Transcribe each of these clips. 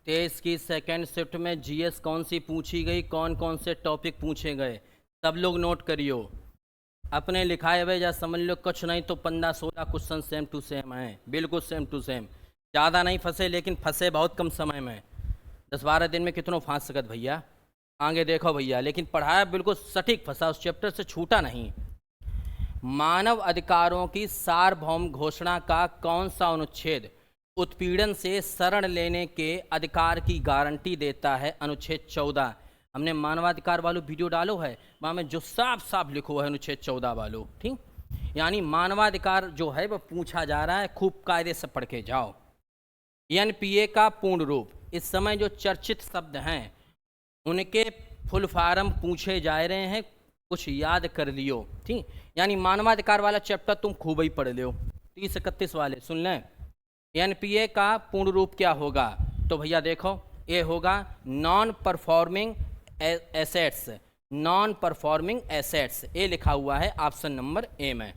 23 की second shift में GS कौन सी पूछी गई, कौन कौन से टॉपिक पूछे गए, सब लोग नोट करियो। अपने लिखाए हुए या समझ लो, कुछ नहीं तो 15-16 क्वेश्चन सेम टू सेम हैं, बिल्कुल सेम टू सेम। ज़्यादा नहीं फंसे, लेकिन फंसे बहुत कम समय में। 10-12 दिन में कितनों फांस सकत भैया। आगे देखो भैया, लेकिन पढ़ाया बिल्कुल सटीक फंसा, उस चैप्टर से छूटा नहीं। मानव अधिकारों की सार्वभौम घोषणा का कौन सा अनुच्छेद उत्पीड़न से शरण लेने के अधिकार की गारंटी देता है? अनुच्छेद 14। हमने मानवाधिकार वालों वीडियो डालो है, वहाँ में जो साफ साफ लिखो है अनुच्छेद 14 वालों, ठीक। यानी मानवाधिकार जो है वह पूछा जा रहा है, खूब कायदे से पढ़ के जाओ। एनपीए का पूर्ण रूप, इस समय जो चर्चित शब्द हैं उनके फुल फॉर्म पूछे जा रहे हैं, कुछ याद कर लियो, ठीक। यानी मानवाधिकार वाला चैप्टर तुम खूब ही पढ़ लियो। 30-31 वाले सुन लें। एनपीए का पूर्ण रूप क्या होगा? तो भैया देखो, ये होगा non performing assets. Non performing assets, ये लिखा हुआ है ऑप्शन नंबर ए में।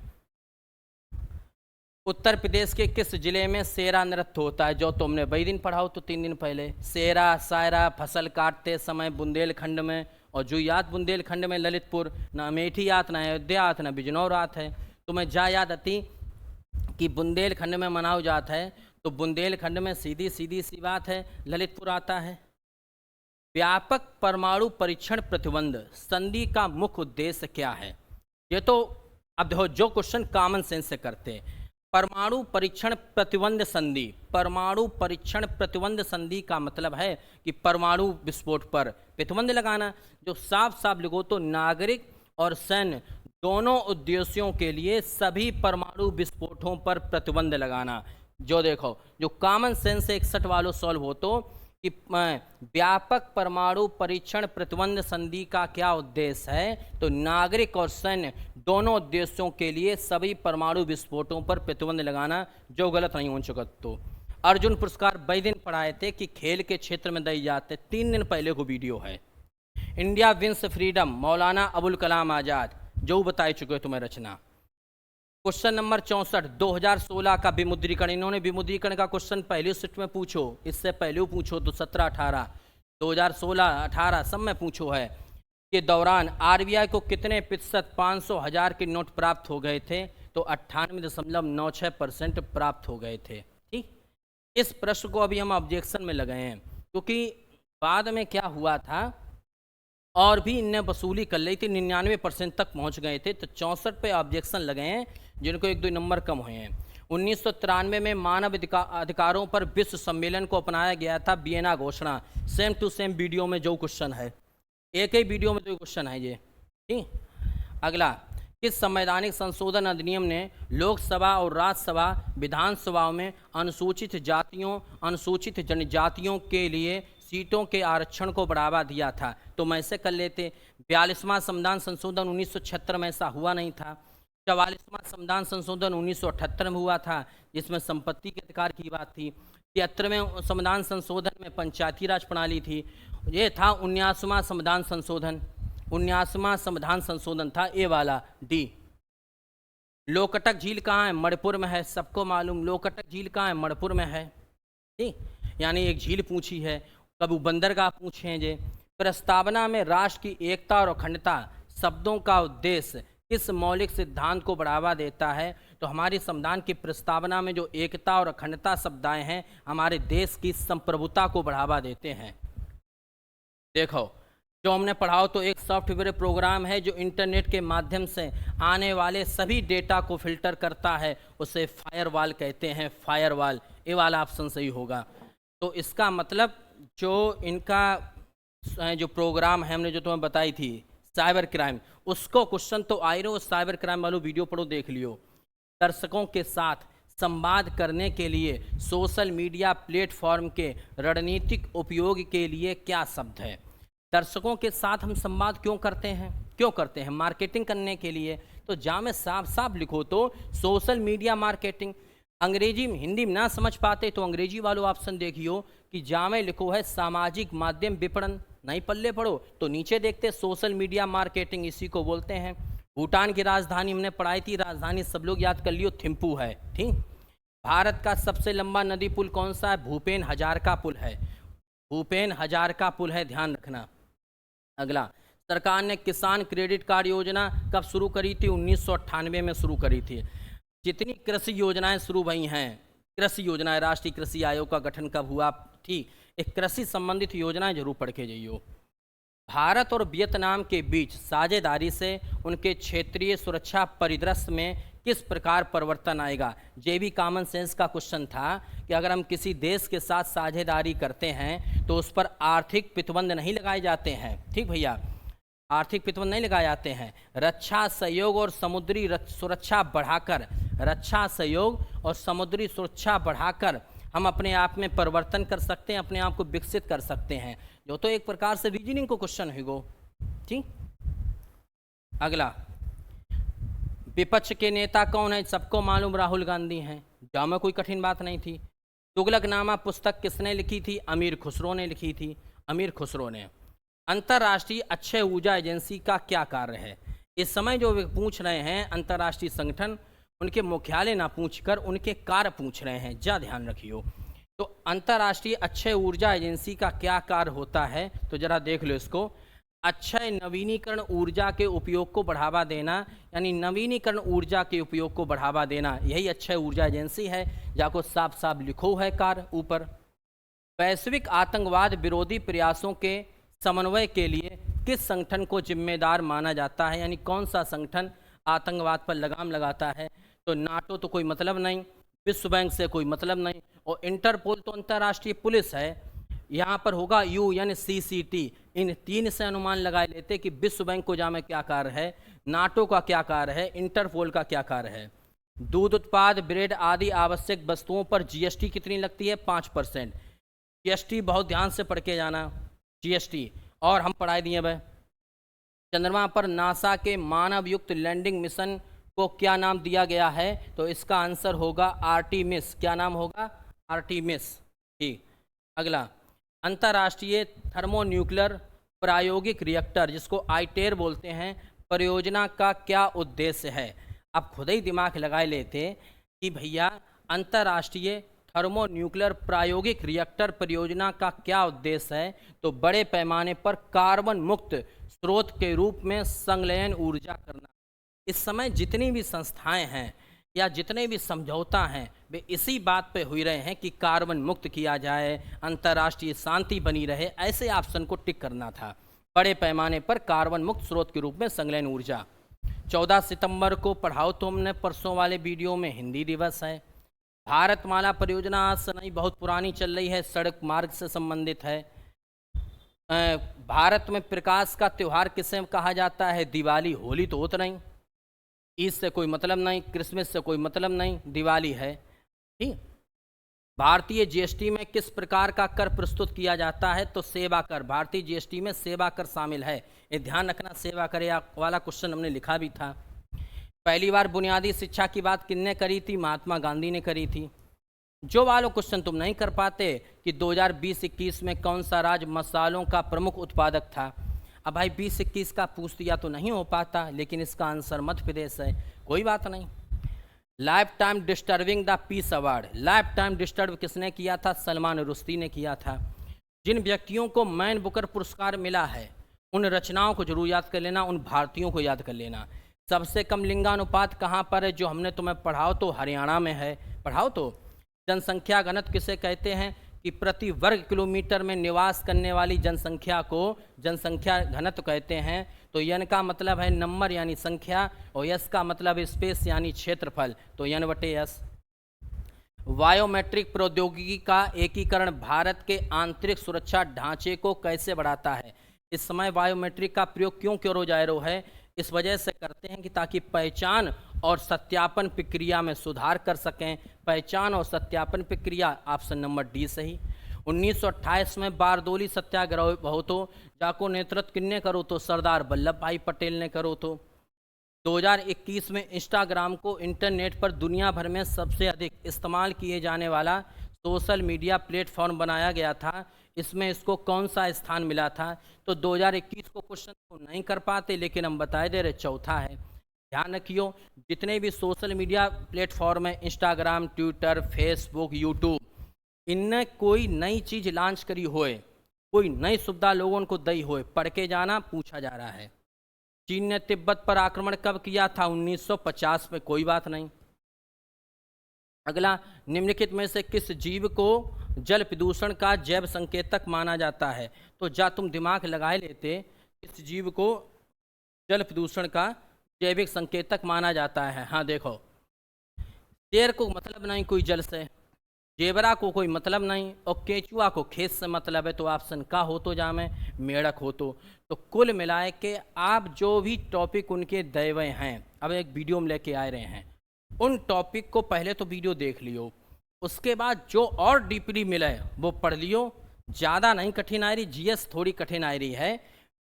उत्तर प्रदेश के किस जिले में सेरा नृत्य होता है? जो तुमने वही दिन पढ़ाओ तो 3 दिन पहले। सेरा सायरा फसल काटते समय बुंदेलखंड में, और जो याद बुंदेलखंड में ललितपुर, ना अमेठी आत, ना अयोध्या आत, ना बिजनौर आत है। तुम्हें जा याद आती कि बुंदेलखंड में मनाओ जाता है, तो बुंदेलखंड में सीधी सीधी सी बात है ललितपुर आता है। व्यापक परमाणु परीक्षण प्रतिबंध संधि का मुख्य उद्देश्य क्या है? ये तो अब देखो, जो क्वेश्चन कॉमन सेंस से करते हैं। परमाणु परीक्षण प्रतिबंध संधि, परमाणु परीक्षण प्रतिबंध संधि का मतलब है कि परमाणु विस्फोट पर प्रतिबंध लगाना। जो साफ साफ लिखो तो नागरिक और सैन्य दोनों उद्देश्यों के लिए सभी परमाणु विस्फोटों पर प्रतिबंध लगाना। जो देखो, जो कॉमन सेंस से 61 वालों सॉल्व हो तो कि व्यापक परमाणु परीक्षण प्रतिबंध संधि का क्या उद्देश्य है? तो नागरिक और सैन्य दोनों उद्देश्यों के लिए सभी परमाणु विस्फोटों पर प्रतिबंध लगाना। जो गलत नहीं हो चुका। तो अर्जुन पुरस्कार वही दिन पढ़ाए थे कि खेल के क्षेत्र में दिए जाते, 3 दिन पहले को वीडियो है। India wins freedom, Maulana Abul Kalam Azad, जो बताई चुके हो तुम्हें रचना। क्वेश्चन नंबर 64, 2016 का विमुद्रीकरण। इन्होंने विमुद्रीकरण का क्वेश्चन पहली शिफ्ट में पूछो, इससे पहले पूछो तो 17-18, 2016-18 सब में पूछो है के दौरान आरबीआई को कितने प्रतिशत 500,000 के नोट प्राप्त हो गए थे? तो 98.96% प्राप्त हो गए थे, ठीक। इस प्रश्न को अभी हम ऑब्जेक्शन में लगाए हैं, क्योंकि बाद में क्या हुआ था, और भी इनने वसूली कर ली थी, 99% तक पहुंच गए थे। तो 64 पे ऑब्जेक्शन लगे हैं, जिनको 1-2 नंबर कम हुए हैं। 1993 में मानव अधिकारों पर विश्व सम्मेलन को अपनाया गया था वियना घोषणा। सेम टू सेम वीडियो में जो क्वेश्चन है, एक ही वीडियो में जो क्वेश्चन है ये, ठीक। अगला, किस संवैधानिक संशोधन अधिनियम ने लोकसभा और राज्यसभा विधानसभाओं में अनुसूचित जातियों, अनुसूचित जनजातियों के लिए सीटों के आरक्षण को बढ़ावा दिया था? तो मैं ऐसे कर लेते। 42वां संविधान संशोधन 1976 में ऐसा हुआ नहीं था। 44वां संविधान संशोधन 1978 में हुआ था, जिसमें संपत्ति के अधिकार की बात थी। 73वें संविधान संशोधन में पंचायती राज प्रणाली थी। ये था 19वां संविधान संशोधन, 19वां संविधान संशोधन था ये वाला, डी। लोकटक झील कहाँ है? मणिपुर में है, सबको मालूम। लोकटक झील कहाँ है? मणिपुर में है, ठीक। यानी एक झील पूछी है। कभी बंदरगाह पूछे हैं जे। प्रस्तावना में राष्ट्र की एकता और अखंडता शब्दों का उद्देश्य किस मौलिक सिद्धांत को बढ़ावा देता है? तो हमारी संविधान की प्रस्तावना में जो एकता और अखंडता शब्द आए हैं, हमारे देश की संप्रभुता को बढ़ावा देते हैं। देखो, जो हमने पढ़ाओ तो एक सॉफ्टवेयर प्रोग्राम है जो इंटरनेट के माध्यम से आने वाले सभी डेटा को फिल्टर करता है, उसे फायरवॉल कहते हैं, फायरवॉल। ये वाला ऑप्शन सही होगा। तो इसका मतलब जो इनका जो प्रोग्राम है, हमने जो तुम्हें बताई थी साइबर क्राइम, उसको क्वेश्चन तो आ ही रहे हो। साइबर क्राइम वालों वीडियो पढ़ो, देख लियो। दर्शकों के साथ संवाद करने के लिए सोशल मीडिया प्लेटफॉर्म के रणनीतिक उपयोग के लिए क्या शब्द है? दर्शकों के साथ हम संवाद क्यों करते हैं? क्यों करते हैं? मार्केटिंग करने के लिए। तो जहाँ में साफ साफ लिखो तो सोशल मीडिया मार्केटिंग। अंग्रेजी में, हिंदी में ना समझ पाते तो अंग्रेजी वालों ऑप्शन देखियो कि जहाँ में लिखो है सामाजिक माध्यम विपणन, नहीं पल्ले पढ़ो तो नीचे देखते सोशल मीडिया मार्केटिंग, इसी को बोलते हैं। भूटान की राजधानी हमने पढ़ाई थी, राजधानी सब लोग याद कर लियो, थिम्पू है, ठीक। भारत का सबसे लंबा नदी पुल कौन सा है? भूपेन हजारिका पुल है। भूपेन हजारिका पुल है, ध्यान रखना। अगला, सरकार ने किसान क्रेडिट कार्ड योजना कब शुरू करी थी? 1998 में शुरू करी थी। जितनी कृषि योजनाएं शुरू हुई हैं, कृषि योजनाएं, राष्ट्रीय कृषि आयोग का गठन कब हुआ थी? एक कृषि संबंधित योजनाएं जरूर पढ़ के जाइयो। भारत और वियतनाम के बीच साझेदारी से उनके क्षेत्रीय सुरक्षा परिदृश्य में किस प्रकार परिवर्तन आएगा? ये भी कॉमन सेंस का क्वेश्चन था कि अगर हम किसी देश के साथ साझेदारी करते हैं तो उस पर आर्थिक प्रतिबंध नहीं लगाए जाते हैं। ठीक भैया, आर्थिक प्रतिबंध नहीं लगाए जाते हैं। रक्षा सहयोग और समुद्री सुरक्षा बढ़ाकर, रक्षा सहयोग और समुद्री सुरक्षा बढ़ाकर हम अपने आप में परिवर्तन कर सकते हैं, अपने आप को विकसित कर सकते हैं, जो तो एक प्रकार से रीजनिंग को क्वेश्चन है गो। ठीक, अगला, विपक्ष के नेता कौन है? सबको मालूम, राहुल गांधी हैं, जामे कोई कठिन बात नहीं थी। तुगलकनामा पुस्तक किसने लिखी थी? अमीर खुसरो ने लिखी थी, अमीर खुसरो ने। अंतर्राष्ट्रीय अक्षय ऊर्जा एजेंसी का क्या कार्य है? इस समय जो वे पूछ रहे हैं अंतर्राष्ट्रीय संगठन, उनके मुख्यालय ना पूछकर उनके कार्य पूछ रहे हैं, जा ध्यान रखियो। तो अंतर्राष्ट्रीय अक्षय ऊर्जा एजेंसी का क्या कार्य होता है? तो जरा देख लो इसको। अक्षय नवीनीकरण ऊर्जा के उपयोग को बढ़ावा देना, यानी नवीनीकरण ऊर्जा के उपयोग को बढ़ावा देना, यही अक्षय ऊर्जा एजेंसी है। जाको साफ साफ लिखो है कार्य ऊपर। वैश्विक आतंकवाद विरोधी प्रयासों के समन्वय के लिए किस संगठन को जिम्मेदार माना जाता है? यानी कौन सा संगठन आतंकवाद पर लगाम लगाता है? तो नाटो तो कोई मतलब नहीं, विश्व बैंक से कोई मतलब नहीं, और इंटरपोल तो अंतर्राष्ट्रीय पुलिस है। यहाँ पर होगा UNCCT। इन तीन से अनुमान लगा लेते कि विश्व बैंक को जामे क्या कार्य है, नाटो का क्या कार्य है, इंटरपोल का क्या कार्य है। दूध उत्पाद, ब्रेड आदि आवश्यक वस्तुओं पर GST कितनी लगती है? 5%। GST बहुत ध्यान से पढ़ के जाना, GST। और हम पढ़ाई दिए भाई, चंद्रमा पर नासा के मानव युक्त लैंडिंग मिशन को क्या नाम दिया गया है? तो इसका आंसर होगा आर्टिमिस। क्या नाम होगा? आर्टिमिस। ठीक, अगला, अंतर्राष्ट्रीय थर्मोन्यूक्लियर प्रायोगिक रिएक्टर, जिसको आईटेर बोलते हैं, परियोजना का क्या उद्देश्य है? आप खुद ही दिमाग लगा लेते कि भैया अंतर्राष्ट्रीय थर्मोन्यूक्लियर प्रायोगिक रिएक्टर परियोजना का क्या उद्देश्य है? तो बड़े पैमाने पर कार्बन मुक्त स्रोत के रूप में संलयन ऊर्जा करना। इस समय जितनी भी संस्थाएं हैं या जितने भी समझौता हैं, वे इसी बात पे हुई रहे हैं कि कार्बन मुक्त किया जाए, अंतर्राष्ट्रीय शांति बनी रहे। ऐसे ऑप्शन को टिक करना था। बड़े पैमाने पर कार्बन मुक्त स्रोत के रूप में संलयन ऊर्जा। 14 सितंबर को पढ़ाओ तो हमने परसों वाले वीडियो में हिंदी दिवस है। भारतमाला परियोजना आज से नहीं, बहुत पुरानी चल रही है, सड़क मार्ग से संबंधित है। भारत में प्रकाश का त्यौहार किसे कहा जाता है? दिवाली। होली तो होता नहीं, ईद से कोई मतलब नहीं, क्रिसमस से कोई मतलब नहीं, दिवाली है। ठीक, भारतीय GST में किस प्रकार का कर प्रस्तुत किया जाता है? तो सेवा कर। भारतीय GST में सेवा कर शामिल है, ये ध्यान रखना। सेवा कर वाला क्वेश्चन हमने लिखा भी था। पहली बार बुनियादी शिक्षा की बात किसने करी थी? महात्मा गांधी ने करी थी। जो वालों क्वेश्चन तुम नहीं कर पाते कि 2020-21 में कौन सा राज्य मसालों का प्रमुख उत्पादक था? अब भाई 20-21 का पूछ दिया तो नहीं हो पाता, लेकिन इसका आंसर मध्य प्रदेश है, कोई बात नहीं। Life time disturbing the peace award, life time disturb किसने किया था? सलमान रुश्दी ने किया था। जिन व्यक्तियों को मैन बुकर पुरस्कार मिला है, उन रचनाओं को जरूर याद कर लेना, उन भारतीयों को याद कर लेना। सबसे कम लिंगानुपात कहाँ पर है? जो हमने तुम्हें पढ़ाओ तो हरियाणा में है, पढ़ाओ तो। जनसंख्या घनत्व किसे कहते हैं? कि प्रति वर्ग किलोमीटर में निवास करने वाली जनसंख्या को जनसंख्या घनत्व कहते हैं। तो यन का मतलब है नंबर यानी संख्या, और यस का मतलब है स्पेस यानी क्षेत्रफल, तो N/S। बायोमेट्रिक प्रौद्योगिकी का एकीकरण भारत के आंतरिक सुरक्षा ढांचे को कैसे बढ़ाता है? इस समय बायोमेट्रिक का प्रयोग क्यों करो जा रहा है? इस वजह से करते हैं कि ताकि पहचान और सत्यापन प्रक्रिया में सुधार कर सकें। पहचान और सत्यापन प्रक्रिया, ऑप्शन नंबर डी सही। 1928 में बारदोली सत्याग्रह बहुत हो, जाको नेतृत्व किन्ने करो? तो सरदार वल्लभ भाई पटेल ने करो। तो 2021 में इंस्टाग्राम को इंटरनेट पर दुनिया भर में सबसे अधिक इस्तेमाल किए जाने वाला सोशल मीडिया प्लेटफॉर्म बनाया गया था। इसमें इसको कौन सा स्थान मिला था? तो 2021 को क्वेश्चन तो नहीं कर पाते, लेकिन हम बताए दे रहे, चौथा है। ध्यान रखियो, जितने भी सोशल मीडिया प्लेटफॉर्म है, इंस्टाग्राम, ट्विटर, फेसबुक, यूट्यूब, इनने कोई नई चीज़ लॉन्च करी होए कोई नई सुविधा लोगों को दई होए, पढ़ के जाना पूछा जा रहा है। चीन ने तिब्बत पर आक्रमण कब किया था? 1950 में। कोई बात नहीं। अगला, निम्नलिखित में से किस जीव को जल प्रदूषण का जैव संकेतक माना जाता है? तो जा तुम दिमाग लगाए लेते, किस जीव को जल प्रदूषण का जैविक संकेतक माना जाता है? हाँ देखो, शेर को मतलब नहीं कोई जल से, जेबरा को कोई मतलब नहीं, और केचुआ को खेत से मतलब है। तो ऑप्शन का हो तो जामे मेढक हो तो कुल मिलाए के आप जो भी टॉपिक उनके दे हुए हैं, अब एक वीडियो में लेके आ रहे हैं, उन टॉपिक को पहले तो वीडियो देख लियो, उसके बाद जो और डीपली मिले वो पढ़ लियो। ज़्यादा नहीं कठिन आ रही, जीएस थोड़ी कठिन आ रही है।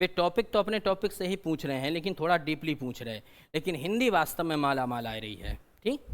वे टॉपिक तो अपने टॉपिक से ही पूछ रहे हैं, लेकिन थोड़ा डीपली पूछ रहे हैं, लेकिन हिंदी वास्तव में माला माल आ रही है। ठीक।